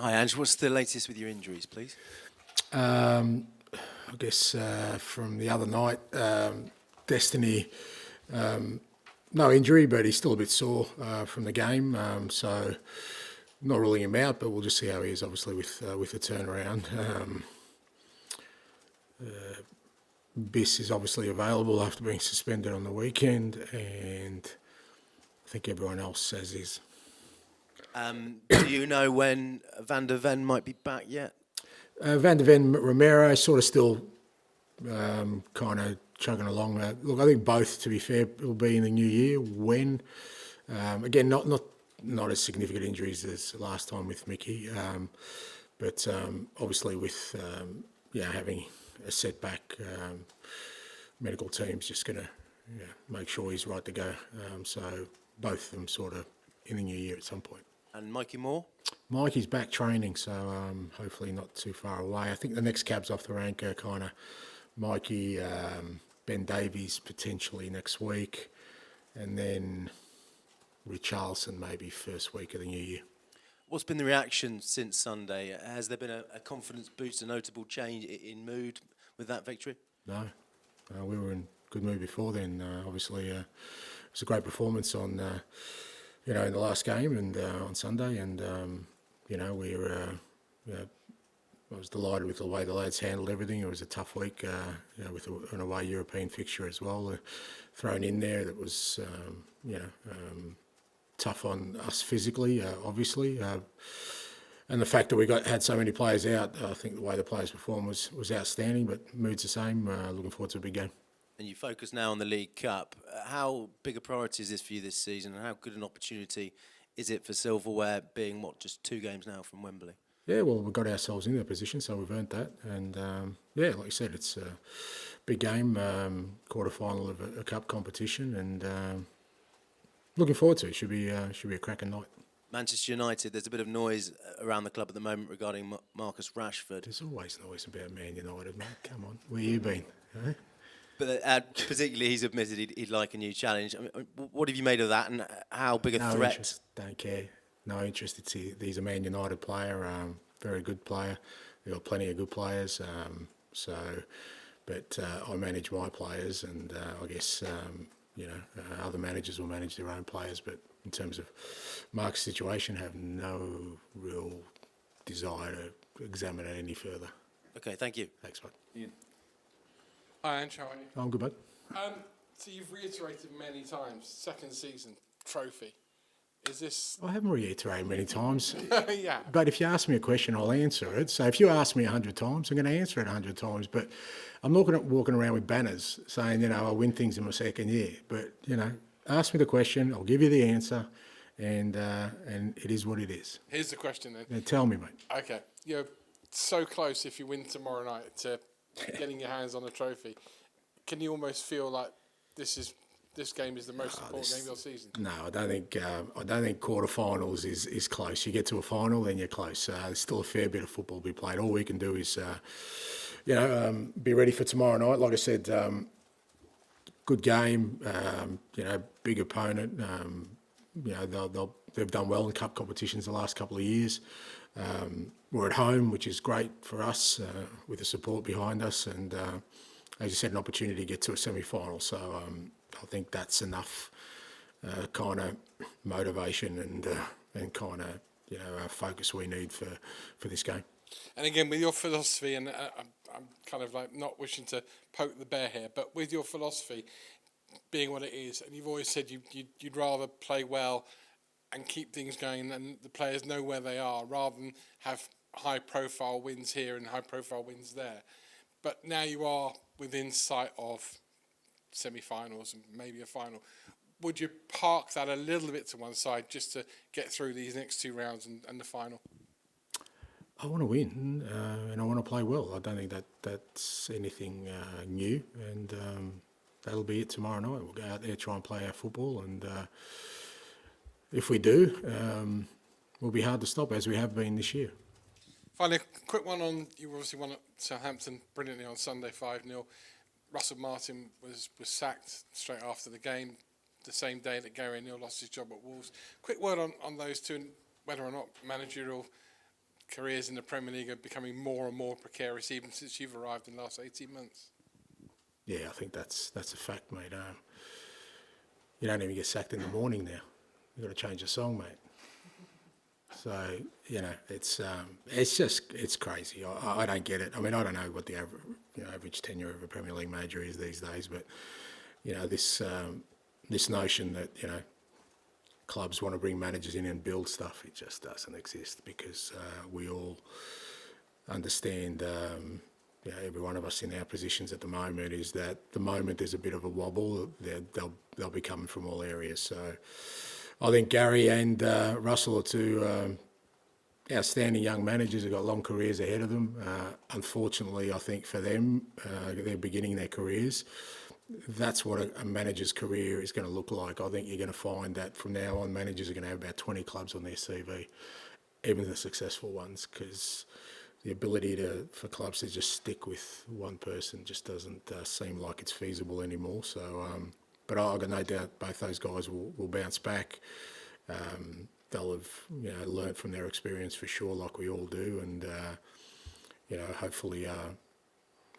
Hi, Ange. What's the latest with your injuries, please? I guess from the other night, Destiny, no injury, but he's still a bit sore from the game. So not ruling him out, but we'll just see how he is, obviously, with the turnaround. Biss is obviously available after being suspended on the weekend, and I think everyone else says is. Do you know when Van der Ven might be back yet? Van der Ven, Romero, sort of still kind of chugging along. Look, I think both, to be fair, will be in the new year. When, again, not as significant injuries as last time with Mickey, but obviously with having a setback, medical team's just going to make sure he's right to go. So both of them sort of in the new year at some point. And Mikey Moore? Mikey's back training, so hopefully not too far away. I think the next cab's off the rank are kind of Mikey, Ben Davies potentially next week, and then Richarlison maybe first week of the new year. What's been the reaction since Sunday? Has there been a confidence boost, a notable change in mood with that victory? No, we were in good mood before then. Obviously, it was a great performance on, in the last game and on Sunday, and I was delighted with the way the lads handled everything. It was a tough week, with an away European fixture as well thrown in there. That was, tough on us physically, obviously. And the fact that we had so many players out, I think the way the players performed was outstanding. But mood's the same. Looking forward to a big game. And you focus now on the League Cup. How big a priority is this for you this season, and how good an opportunity is it for silverware, being just 2 games now from Wembley? Yeah, well, we've got ourselves in that position, so we've earned that. And, like you said, it's a big game, quarter-final of a cup competition, and looking forward to it. Should be a cracking night. Manchester United, there's a bit of noise around the club at the moment regarding Marcus Rashford. There's always noise about Man United, mate. Come on, where you been? Eh? But particularly, he's admitted he'd like a new challenge. I mean, what have you made of that, and how big a threat? Interest, don't care. No interest. He's a Man United player, very good player. They've got plenty of good players. But I manage my players, and I guess other managers will manage their own players. But in terms of Mark's situation, have no real desire to examine it any further. Okay, thank you. Thanks, mate. Ian. Hi, Ange, how are you? I'm good, mate. So you've reiterated many times, second season, trophy. Is this... I haven't reiterated many times. Yeah. But if you ask me a question, I'll answer it. So if you ask me 100 times, I'm going to answer it 100 times. But I'm not going to walking around with banners saying, I'll win things in my second year. But, ask me the question, I'll give you the answer, and it is what it is. Here's the question then. Now tell me, mate. Okay. You're so close if you win tomorrow night to getting your hands on a trophy. Can you almost feel like this game is the most important game of your season? No, I don't think quarterfinals is close. You get to a final, then you're close. There's still a fair bit of football to be played. All we can do is, be ready for tomorrow night. Like I said, good game. Big opponent. They've done well in cup competitions the last couple of years. We're at home, which is great for us with the support behind us, and as you said, an opportunity to get to a semi-final. So I think that's enough kind of motivation and kind of focus we need for this game. And again, with your philosophy, and I'm kind of like not wishing to poke the bear here, but with your philosophy being what it is, and you've always said you'd rather play well and keep things going and the players know where they are rather than have high-profile wins here and high-profile wins there. But now you are within sight of semi-finals and maybe a final. Would you park that a little bit to one side just to get through these next 2 rounds and the final? I want to win, and I want to play well. I don't think that's anything new, and that'll be it tomorrow night. We'll go out there, try and play our football, and if we do, we'll be hard to stop, as we have been this year. Finally, a quick one on, you obviously won at Southampton brilliantly on Sunday, 5-0. Russell Martin was sacked straight after the game, the same day that Gary O'Neill lost his job at Wolves. Quick word on those two, and whether or not Managerial careers in the Premier League are becoming more and more precarious, even since you've arrived in the last 18 months. Yeah, I think that's a fact, mate. You don't even get sacked in the morning now. You've got to change the song, mate. So, it's crazy. I don't get it. I mean, I don't know what the average tenure of a Premier League manager is these days, but this notion that clubs want to bring managers in and build stuff, it just doesn't exist, because we all understand. Every one of us in our positions at the moment is that the moment there's a bit of a wobble, they'll be coming from all areas. So I think Gary and Russell are two outstanding young managers who've got long careers ahead of them. Unfortunately, I think for them, they're beginning their careers. That's what a manager's career is going to look like. I think you're going to find that from now on, managers are going to have about 20 clubs on their CV, even the successful ones, because the ability for clubs to just stick with one person just doesn't seem like it's feasible anymore. So, but I've got no doubt both those guys will bounce back. They'll have learnt from their experience for sure, like we all do, and hopefully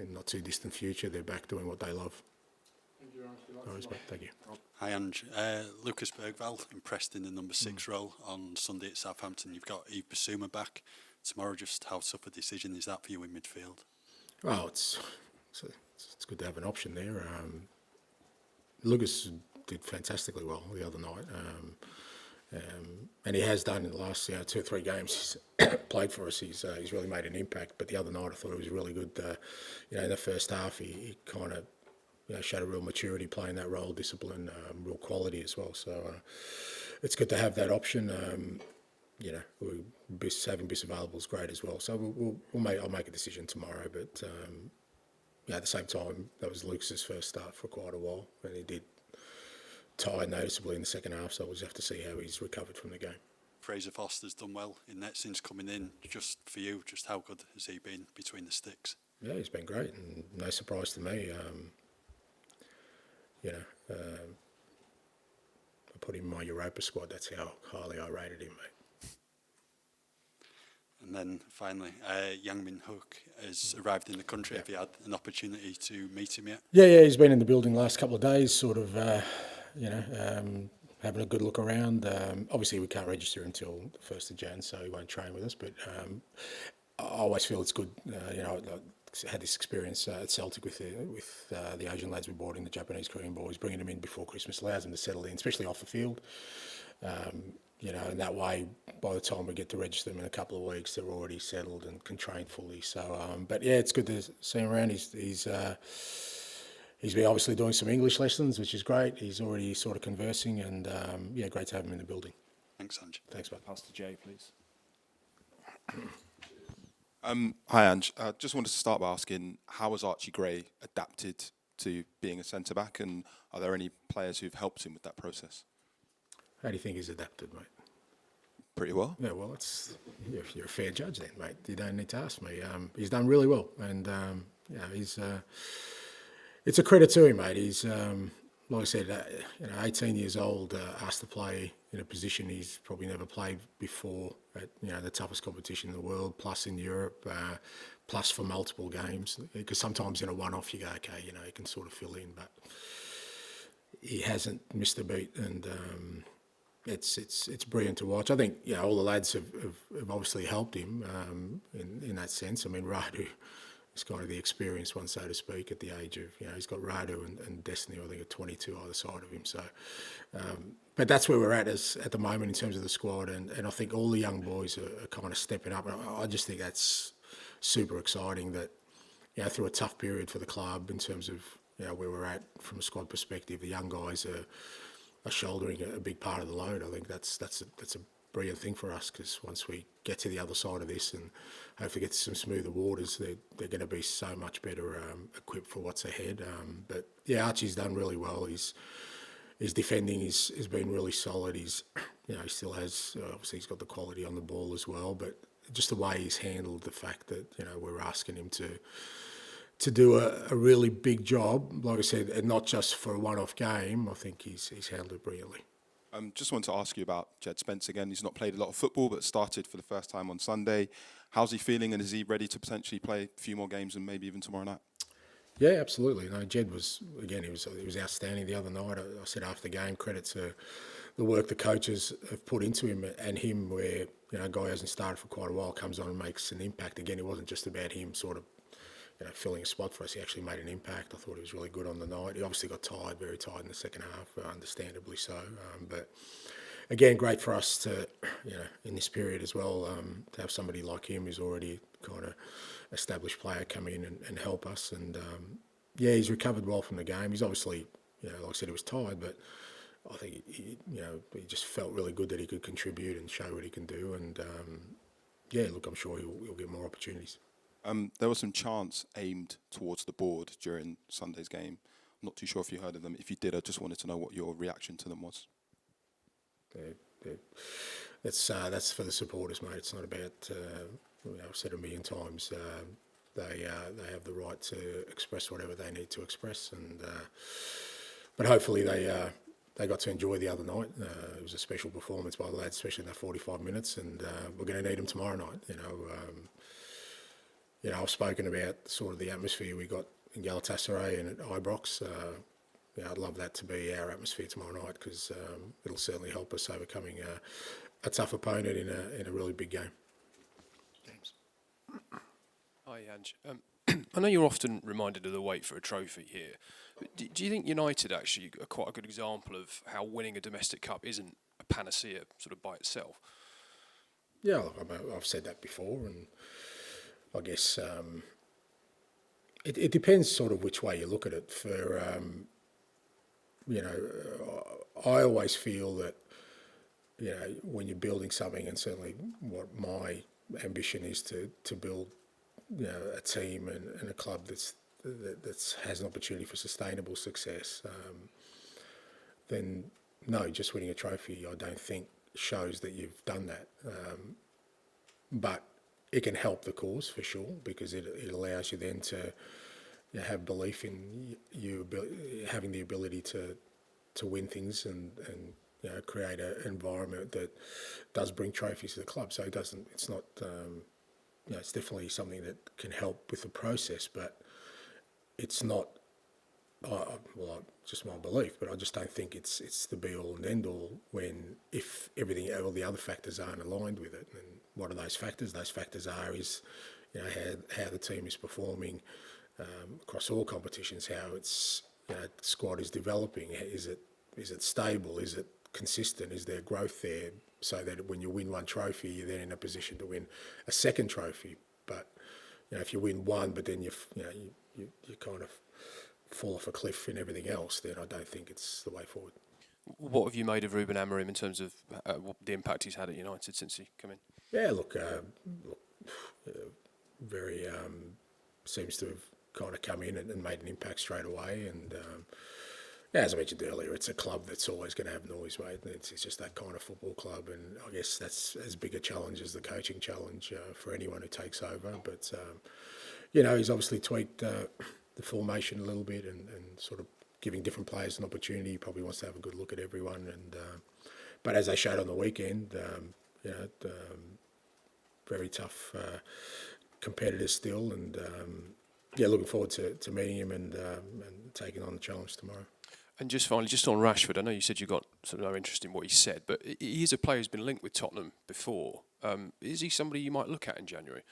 in not too distant future they're back doing what they love. Thank you. Hi Ange. Lucas Bergvall impressed in the number 6 role on Sunday at Southampton. You've got Yves Bissouma back tomorrow. Just how tough a decision is that for you in midfield? Well, it's good to have an option there. Lucas did fantastically well the other night, and he has done in the last 2 or 3 games he's played for us. He's really made an impact. But the other night I thought it was really good. In the first half he kind of showed a real maturity playing that role, discipline, real quality as well. So it's good to have that option. Having Biss available is great as well. So I'll make a decision tomorrow. But at the same time, that was Lucas's first start for quite a while, and he did tire noticeably in the second half. So we'll just have to see how he's recovered from the game. Fraser Foster's done well in net since coming in. Just for you, just how good has he been between the sticks? Yeah, he's been great, and no surprise to me. I put him in my Europa squad. That's how highly I rated him, mate. And then finally, Yang Min Hook has arrived in the country. Have you had an opportunity to meet him yet? Yeah, he's been in the building the last couple of days, sort of, having a good look around. Obviously, we can't register until the 1st of Jan, so he won't train with us. But I always feel it's good. I had this experience at Celtic with the Asian lads we brought in, the Japanese Korean boys, bringing them in before Christmas allows them to settle in, especially off the field. And that way, by the time we get to register them in a couple of weeks, they're already settled and can train fully. So, but yeah, it's good to see him around. He's been obviously doing some English lessons, which is great. He's already sort of conversing, and great to have him in the building. Thanks, Ange. Thanks, bud. Pass to Jay, please. Hi, Ange. Just wanted to start by asking, how has Archie Gray adapted to being a centre-back, and are there any players who've helped him with that process? How do you think he's adapted, mate? Pretty well. Yeah, well, you're a fair judge then, mate. You don't need to ask me. He's done really well, and it's a credit to him, mate. He's like I said, 18 years old, asked to play in a position he's probably never played before at the toughest competition in the world, plus in Europe, plus for multiple games. Because sometimes in a one-off you go, okay, you can sort of fill in, but he hasn't missed a beat, and it's brilliant to watch. I think all the lads have obviously helped him in that sense. I mean, Radu is kind of the experienced one, so to speak, at the age of he's got Radu and Destiny, I think, at 22 either side of him. So, but that's where we're at at the moment in terms of the squad, and I think all the young boys are kind of stepping up. And I just think that's super exciting that through a tough period for the club in terms of where we're at from a squad perspective, the young guys are shouldering a big part of the load. I think that's a brilliant thing for us, because once we get to the other side of this and hopefully get to some smoother waters, they're going to be so much better equipped for what's ahead. But yeah, Archie's done really well. His defending has been really solid. He still has, obviously he's got the quality on the ball as well, but just the way he's handled the fact that we're asking him to do a really big job, like I said, and not just for a one-off game. I think he's handled it brilliantly. Just wanted to ask you about Jed Spence again. He's not played a lot of football, but started for the first time on Sunday. How's he feeling, and is he ready to potentially play a few more games and maybe even tomorrow night? Yeah, absolutely. No, Jed was, again, he was outstanding the other night. I said after the game, credit to the work the coaches have put into him and him, where, a guy hasn't started for quite a while comes on and makes an impact. Again, it wasn't just about him sort of, filling a spot for us. He actually made an impact. I thought he was really good on the night. He obviously got tired, very tired in the second half, understandably so. But again, great for us to, in this period as well, to have somebody like him who's already kind of established player come in and help us. And he's recovered well from the game. He's obviously, like I said, he was tired, but I think he just felt really good that he could contribute and show what he can do. And look, I'm sure he'll get more opportunities. There were some chants aimed towards the board during Sunday's game. I'm not too sure if you heard of them. If you did, I just wanted to know what your reaction to them was. That's for the supporters, mate. It's not about. I've said it a million times. They have the right to express whatever they need to express, and but hopefully they got to enjoy the other night. It was a special performance by the lads, especially in that 45 minutes, and we're going to need them tomorrow night. I've spoken about sort of the atmosphere we got in Galatasaray and at Ibrox. I'd love that to be our atmosphere tomorrow night, because it'll certainly help us overcoming a tough opponent in a really big game. James. Hi, Ange. I know you're often reminded of the wait for a trophy here. But do you think United actually are quite a good example of how winning a domestic cup isn't a panacea sort of by itself? Yeah, look, I've said that before, and I guess it depends sort of which way you look at it. I always feel that, when you're building something, and certainly what my ambition is to build, a team and a club that has an opportunity for sustainable success, then no, just winning a trophy I don't think shows that you've done that. But it can help the cause for sure, because it allows you then to have belief in you having the ability to win things and create an environment that does bring trophies to the club. So it's not, it's definitely something that can help with the process, but it's not, just my belief, but I just don't think it's the be all and end all if all the other factors aren't aligned with it. And what are those factors? Those factors is how the team is performing across all competitions, how its squad is developing. Is it stable? Is it consistent? Is there growth there? So that when you win one trophy, you're then in a position to win a second trophy. But if you win one, but then you kind of fall off a cliff in everything else, then I don't think it's the way forward. What have you made of Ruben Amorim in terms of the impact he's had at United since he come in? Yeah, look, very seems to have kind of come in and made an impact straight away. And as I mentioned earlier, it's a club that's always going to have noise, mate. It's just that kind of football club, and I guess that's as big a challenge as the coaching challenge for anyone who takes over. But he's obviously tweaked the formation a little bit and sort of giving different players an opportunity. He probably wants to have a good look at everyone. And but as they showed on the weekend, very tough competitors still. And looking forward to meeting him and taking on the challenge tomorrow. And just finally, just on Rashford, I know you said you got sort of no interest in what he said, but he is a player who's been linked with Tottenham before. Is he somebody you might look at in January?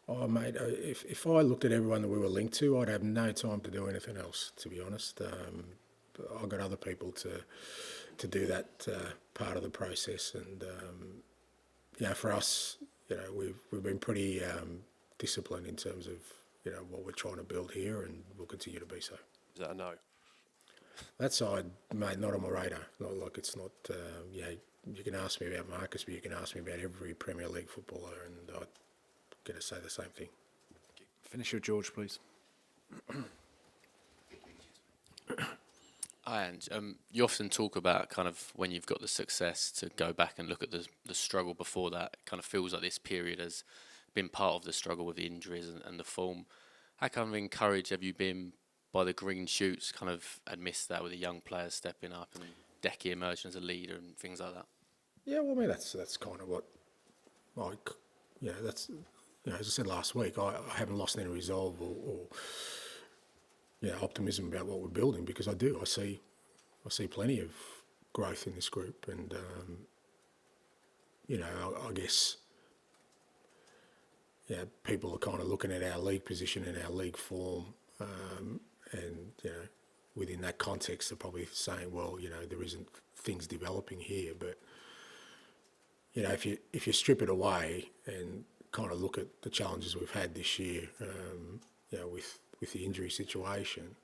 Oh, mate, if I looked at everyone that we were linked to, I'd have no time to do anything else, to be honest. I've got other people to do that part of the process. And, for us, we've been pretty disciplined in terms of, what we're trying to build here, and we'll continue to be so. Is that a no? That side, mate, not on my radar. Not like it's not, you can ask me about Marcus, but you can ask me about every Premier League footballer, and I'd going to say the same thing. Finish with George, please. Hi, Ange. You often talk about kind of when you've got the success to go back and look at the struggle before that. It kind of feels like this period has been part of the struggle with the injuries and the form. How kind of encouraged have you been by the green shoots kind of amidst that, with the young players stepping up and Decky emerging as a leader and things like that? Yeah, well, I mean, that's kind of what that's, as I said last week, I haven't lost any resolve or optimism about what we're building, because I do. I see plenty of growth in this group, and I guess people are kind of looking at our league position and our league form, and within that context, they're probably saying, well, there isn't things developing here, but if you strip it away and kind of look at the challenges we've had this year, with the injury situation,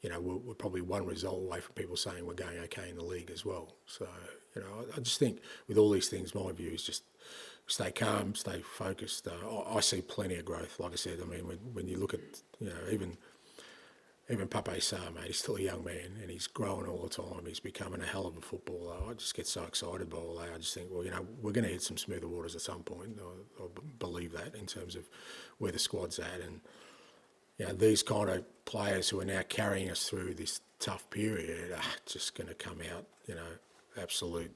we're probably one result away from people saying we're going okay in the league as well. So, I just think with all these things, my view is just stay calm, stay focused. I see plenty of growth. Like I said, I mean, when you look at, even Pape Sarr, mate, he's still a young man and he's growing all the time. He's becoming a hell of a footballer. I just get so excited by all that. I just think, well, we're going to hit some smoother waters at some point. I believe that in terms of where the squad's at. And, these kind of players who are now carrying us through this tough period are just going to come out, absolute.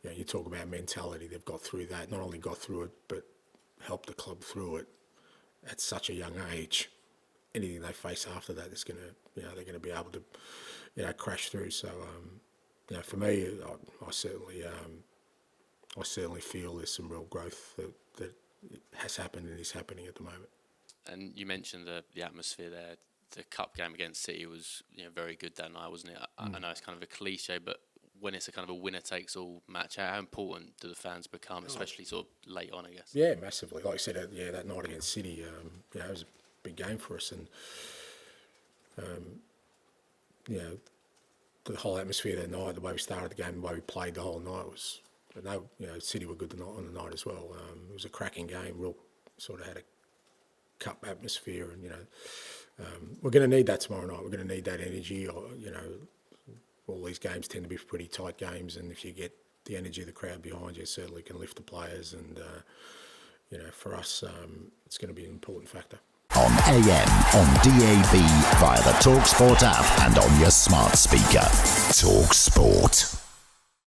You talk about mentality. They've got through that, not only got through it, but helped the club through it at such a young age. Anything they face after that is going to, they're going to be able to, crash through. So, for me, I certainly feel there's some real growth that has happened and is happening at the moment. And you mentioned the atmosphere there. The cup game against City was very good that night, wasn't it? I know it's kind of a cliche, but when it's a kind of a winner-takes-all match, how important do the fans become, especially sort of late on, I guess? Yeah, massively. Like I said, that night against City, it was a big game for us, and the whole atmosphere that night, the way we started the game, the way we played the whole night was, City were good on the night as well. It was a cracking game. Real sort of had a cup atmosphere, and we're going to need that tomorrow night. We're going to need that energy. All these games tend to be pretty tight games, and if you get the energy of the crowd behind you, it certainly can lift the players. And for us, it's going to be an important factor. On AM, on DAB, via the talkSPORT app, and on your smart speaker. talkSPORT.